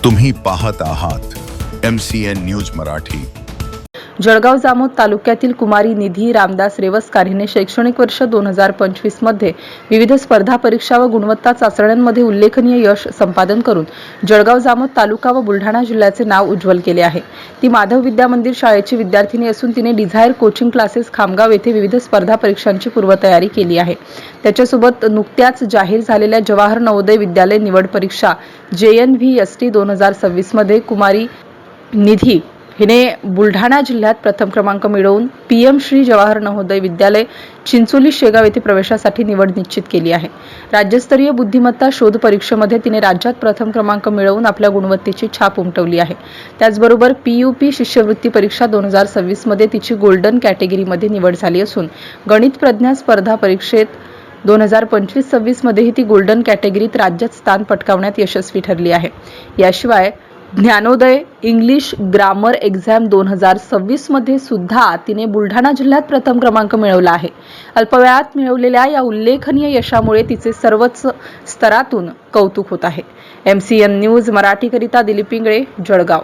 तुम्ही पाहत आहात MCN न्यूज मराठी। जळगाव जामोद तालुक्यातील कुमारी निधी रामदास रेवस्कार हिने शैक्षणिक वर्ष 2025 मध्ये विविध स्पर्धा परीक्षा व गुणवत्ता चाचण्यांमध्ये उल्लेखनीय यश संपादन करून जळगाव जामोद तालुका व बुलढाणा जिल्ह्याचे नाव उज्ज्वल केले आहे। ती माधव विद्या मंदिर शाळेची विद्यार्थिनी असून तिने डिझायर कोचिंग क्लासेस खामगाव येथे विविध स्पर्धा परीक्षांची पूर्वतयारी केली आहे। त्याच्यासोबत नुकत्याच जाहीर झालेल्या जवाहर नवोदय विद्यालय निवड परीक्षा JNVST 2026 मध्ये कुमारी निधी हिने बुलढाणा जिल्ह्यात प्रथम क्रमांक मिळवून PM श्री जवाहर नवोदय विद्यालय चिंचोली शेगाव येथे प्रवेशासाठी निवड निश्चित केली आहे। राज्यस्तरीय बुद्धिमत्ता शोध परीक्षेमध्ये तिने राज्यात प्रथम क्रमांक मिळवून आपल्या गुणवत्तेची छाप उमटवली आहे। त्याचबरोबर PUP शिष्यवृत्ती परीक्षा 2026 मध्ये तिची गोल्डन कॅटेगरीमध्ये निवड झाली असून गणित प्रज्ञा स्पर्धा परीक्षेत 2025-26 मध्येही ती गोल्डन कॅटेगरीत राज्यात स्थान पटकावण्यात यशस्वी ठरली आहे। याशिवाय ज्ञानोदय इंग्लिश ग्रामर एक्झाम 2026 मध्ये सुद्धा तिने बुलढाणा जिल्ह्यात प्रथम क्रमांक मिळवला आहे। अल्पवयात मिळवलेल्या या उल्लेखनीय यशामुळे तिचे सर्वच स्तरातून कौतुक होत आहे। MCN न्यूज मराठीकरिता दिलीप पिंगळे, जळगाव।